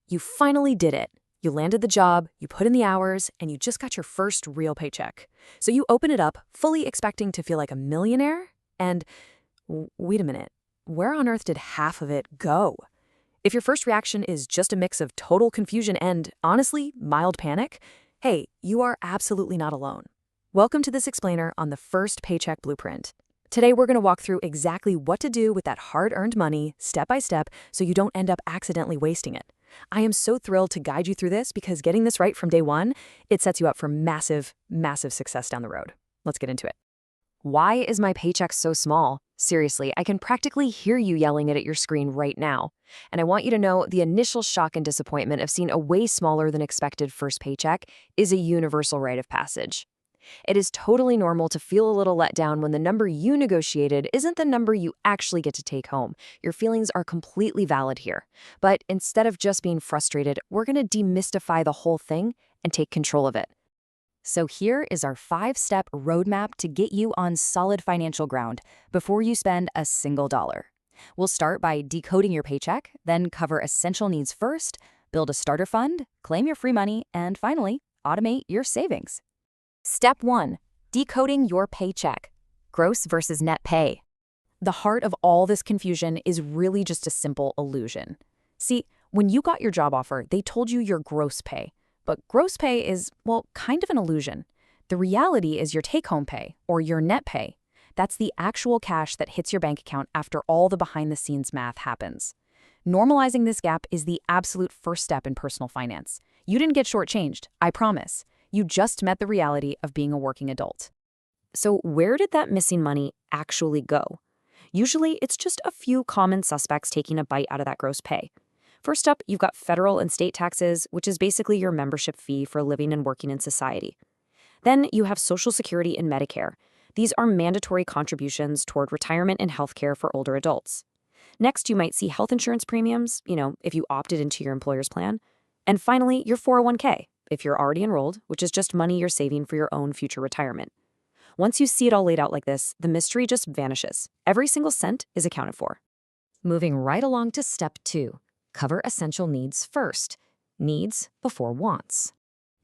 You finally did it. You landed the job, you put in the hours, and you just got your first real paycheck. So you open it up, fully expecting to feel like a millionaire, and wait a minute, where on earth did half of it go? If your first reaction is just a mix of total confusion and, honestly, mild panic, hey, you are absolutely not alone. Welcome to this explainer on the first paycheck blueprint. Today, we're going to walk through exactly what to do with that hard-earned money, step by step, so you don't end up accidentally wasting it. I am so thrilled to guide you through this because getting this right from day one, it sets you up for massive, massive success down the road. Let's get into it. Why is my paycheck so small? Seriously, I can practically hear you yelling it at your screen right now. And I want you to know the initial shock and disappointment of seeing a way smaller than expected first paycheck is a universal rite of passage. It is totally normal to feel a little let down when the number you negotiated isn't the number you actually get to take home. Your feelings are completely valid here. But instead of just being frustrated, we're going to demystify the whole thing and take control of it. So here is our 5-step roadmap to get you on solid financial ground before you spend a single dollar. We'll start by decoding your paycheck, then cover essential needs first, build a starter fund, claim your free money, and finally, automate your savings. Step 1. Decoding your paycheck. Gross versus net pay. The heart of all this confusion is really just a simple illusion. See, when you got your job offer, they told you your gross pay. But gross pay is, well, kind of an illusion. The reality is your take-home pay, or your net pay. That's the actual cash that hits your bank account after all the behind-the-scenes math happens. Normalizing this gap is the absolute first step in personal finance. You didn't get shortchanged, I promise. You just met the reality of being a working adult. So where did that missing money actually go? Usually, it's just a few common suspects taking a bite out of that gross pay. First up, you've got federal and state taxes, which is basically your membership fee for living and working in society. Then you have Social Security and Medicare. These are mandatory contributions toward retirement and healthcare for older adults. Next, you might see health insurance premiums, if you opted into your employer's plan. And finally, your 401k, if you're already enrolled, which is just money you're saving for your own future retirement. Once you see it all laid out like this, the mystery just vanishes. Every single cent is accounted for. Moving right along to step 2. Cover essential needs first. Needs before wants.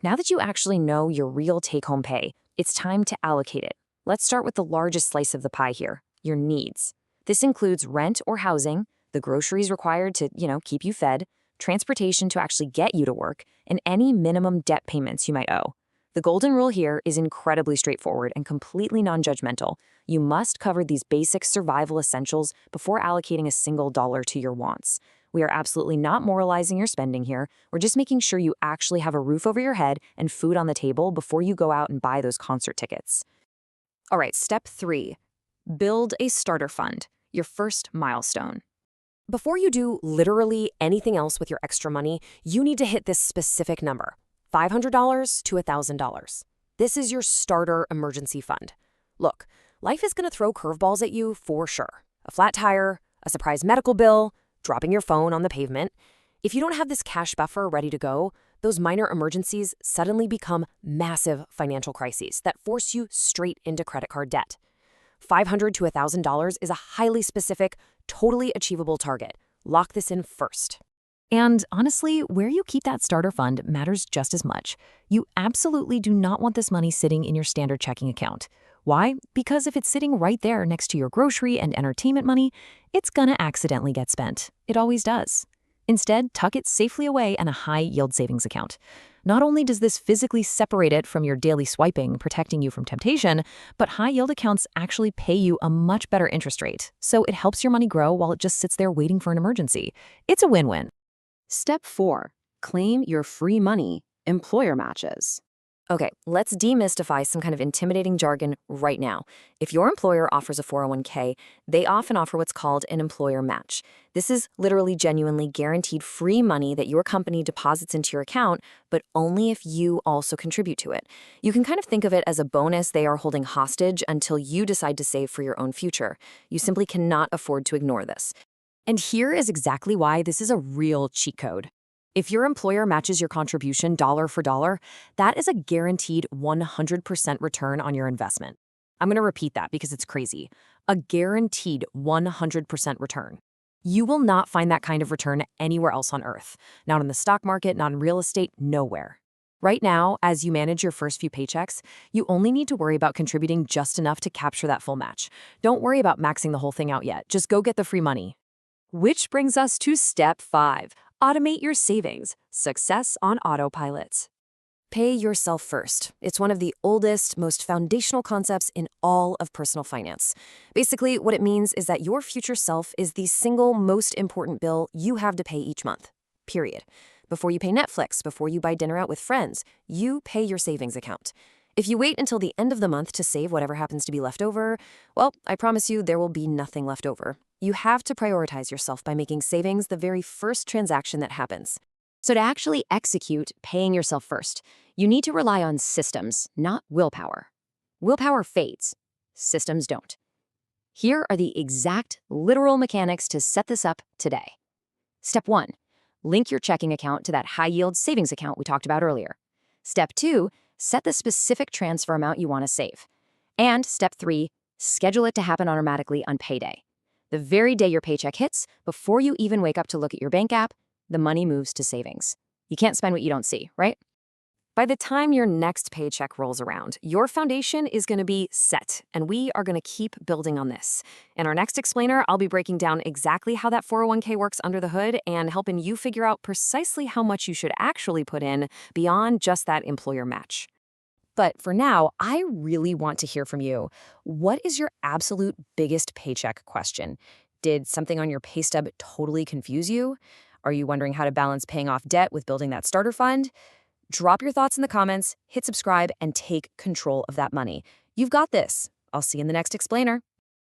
Now that you actually know your real take-home pay, it's time to allocate it. Let's start with the largest slice of the pie here, your needs. This includes rent or housing, the groceries required to, keep you fed, transportation to actually get you to work, and any minimum debt payments you might owe. The golden rule here is incredibly straightforward and completely non-judgmental. You must cover these basic survival essentials before allocating a single dollar to your wants. We are absolutely not moralizing your spending here. We're just making sure you actually have a roof over your head and food on the table before you go out and buy those concert tickets. All right, step 3. Build a starter fund, your first milestone. Before you do literally anything else with your extra money, you need to hit this specific number, $500 to $1,000. This is your starter emergency fund. Look, life is going to throw curveballs at you for sure. A flat tire, a surprise medical bill, dropping your phone on the pavement. If you don't have this cash buffer ready to go, those minor emergencies suddenly become massive financial crises that force you straight into credit card debt. $500 to $1,000 is a highly specific, totally achievable target. Lock this in first. And honestly, where you keep that starter fund matters just as much. You absolutely do not want this money sitting in your standard checking account. Why? Because if it's sitting right there next to your grocery and entertainment money, it's gonna accidentally get spent. It always does. Instead, tuck it safely away in a high-yield savings account. Not only does this physically separate it from your daily swiping, protecting you from temptation, but high-yield accounts actually pay you a much better interest rate, so it helps your money grow while it just sits there waiting for an emergency. It's a win-win. Step 4. Claim your free money, employer matches. Okay, let's demystify some kind of intimidating jargon right now. If your employer offers a 401k, they often offer what's called an employer match. This is literally genuinely guaranteed free money that your company deposits into your account, but only if you also contribute to it. You can kind of think of it as a bonus they are holding hostage until you decide to save for your own future. You simply cannot afford to ignore this. And here is exactly why this is a real cheat code. If your employer matches your contribution dollar for dollar, that is a guaranteed 100% return on your investment. I'm going to repeat that because it's crazy. A guaranteed 100% return. You will not find that kind of return anywhere else on Earth. Not in the stock market, not in real estate, nowhere. Right now, as you manage your first few paychecks, you only need to worry about contributing just enough to capture that full match. Don't worry about maxing the whole thing out yet. Just go get the free money. Which brings us to step 5. Automate your savings. Success on autopilot. Pay yourself first. It's one of the oldest, most foundational concepts in all of personal finance. Basically, what it means is that your future self is the single most important bill you have to pay each month. Period. Before you pay Netflix, before you buy dinner out with friends, you pay your savings account. If you wait until the end of the month to save whatever happens to be left over, well, I promise you there will be nothing left over. You have to prioritize yourself by making savings the very first transaction that happens. So to actually execute paying yourself first, you need to rely on systems, not willpower. Willpower fades. Systems don't. Here are the exact, literal mechanics to set this up today. Step 1. Link your checking account to that high-yield savings account we talked about earlier. Step 2. Set the specific transfer amount you want to save. And Step 3. Schedule it to happen automatically on payday. The very day your paycheck hits, before you even wake up to look at your bank app, the money moves to savings. You can't spend what you don't see, right? By the time your next paycheck rolls around, your foundation is going to be set, and we are going to keep building on this. In our next explainer, I'll be breaking down exactly how that 401k works under the hood and helping you figure out precisely how much you should actually put in beyond just that employer match. But for now, I really want to hear from you. What is your absolute biggest paycheck question? Did something on your pay stub totally confuse you? Are you wondering how to balance paying off debt with building that starter fund? Drop your thoughts in the comments, hit subscribe, and take control of that money. You've got this. I'll see you in the next explainer.